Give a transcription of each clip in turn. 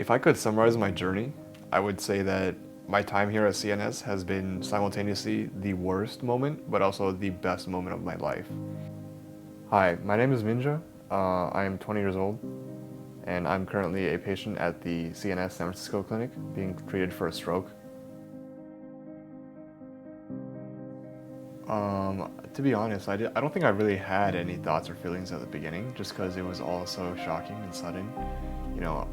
If I could summarize my journey, I would say that my time here at CNS has been simultaneously the worst moment, but also the best moment of my life. Hi, my name is Mingjia. I am 20 years old, and I'm currently a patient at the CNS San Francisco clinic being treated for a stroke. To be honest, I don't think I really had any thoughts or feelings at the beginning, just because it was all so shocking and sudden. You know,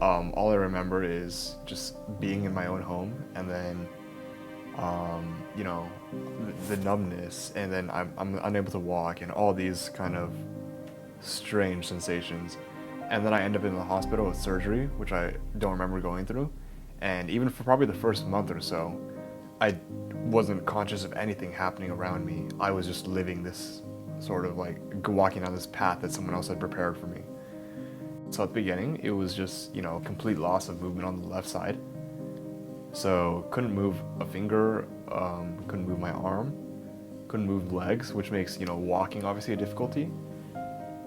all I remember is just being in my own home, and then, you know, the numbness, and then I'm unable to walk, and all these kind of strange sensations. And then I end up in the hospital with surgery, which I don't remember going through. And even for probably the first month or so, I wasn't conscious of anything happening around me. I was just living this sort of like walking down this path that someone else had prepared for me. So at the beginning, it was just, complete loss of movement on the left side. So couldn't move a finger, couldn't move my arm, couldn't move legs, which makes, walking obviously a difficulty.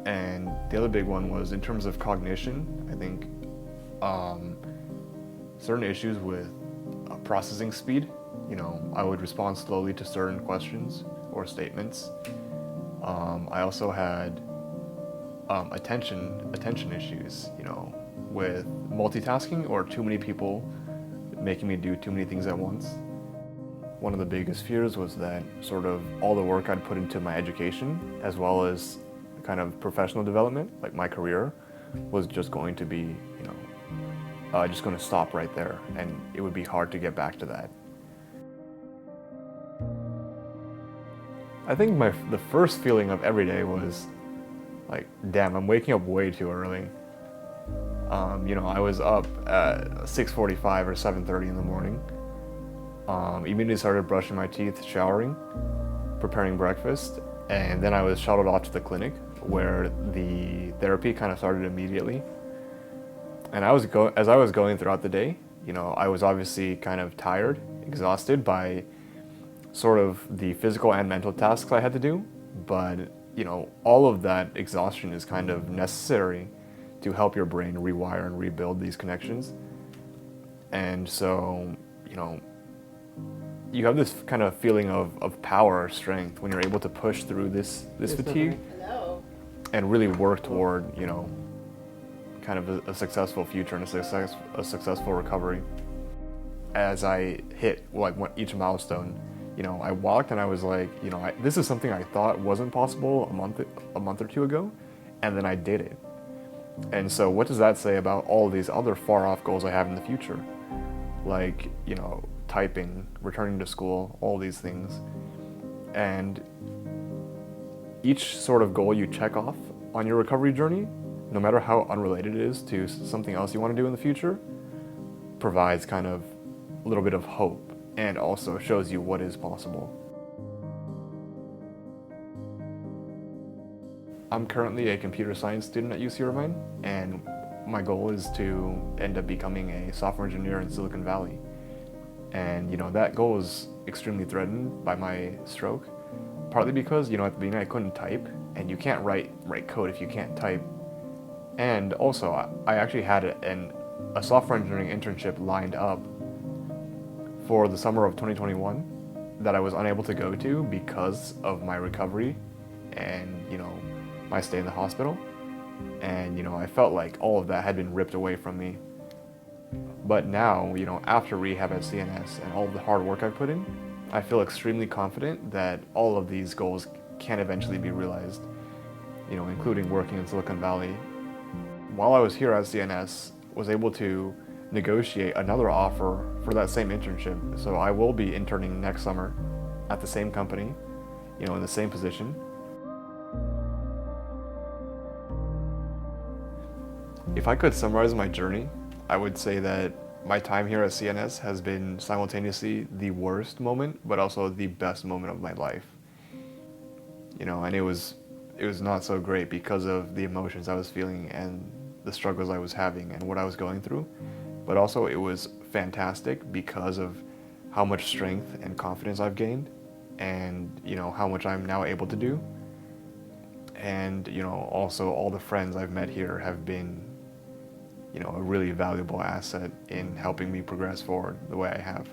And the other big one was in terms of cognition, I think certain issues with processing speed. I would respond slowly to certain questions or statements. I also had attention issues, with multitasking or too many people making me do too many things at once. One of the biggest fears was that sort of all the work I'd put into my education, as well as kind of professional development, like my career, was just going to be, just going to stop right there, and it would be hard to get back to that. I think the first feeling of every day was like, damn, I'm waking up way too early. I was up at 6:45 or 7:30 in the morning. Immediately started brushing my teeth, showering, preparing breakfast, and then I was shuttled off to the clinic where the therapy kind of started immediately. And as I was going throughout the day, I was obviously kind of tired, exhausted by sort of the physical and mental tasks I had to do, but all of that exhaustion is kind of necessary to help your brain rewire and rebuild these connections. And so, you have this kind of feeling of power or strength when you're able to push through this fatigue and really work toward, kind of a successful future and a successful recovery. As I hit each milestone, I walked and I was like, this is something I thought wasn't possible a month or two ago, and then I did it. And so what does that say about all these other far off goals I have in the future? Like, typing, returning to school, all these things. And each sort of goal you check off on your recovery journey, no matter how unrelated it is to something else you want to do in the future, provides kind of a little bit of hope and also shows you what is possible. I'm currently a computer science student at UC Irvine, and my goal is to end up becoming a software engineer in Silicon Valley. And that goal is extremely threatened by my stroke, partly because at the beginning I couldn't type, and you can't write code if you can't type. And also I actually had a software engineering internship lined up for the summer of 2021 that I was unable to go to because of my recovery and my stay in the hospital. And I felt like all of that had been ripped away from me. But now, after rehab at CNS and all of the hard work I put in, I feel extremely confident that all of these goals can eventually be realized, including working in Silicon Valley. While I was here at CNS, was able to negotiate another offer for that same internship. So I will be interning next summer at the same company, in the same position. If I could summarize my journey, I would say that my time here at CNS has been simultaneously the worst moment, but also the best moment of my life. And it was not so great because of the emotions I was feeling and the struggles I was having and what I was going through. But also it was fantastic because of how much strength and confidence I've gained and, how much I'm now able to do. And, also all the friends I've met here have been, a really valuable asset in helping me progress forward the way I have.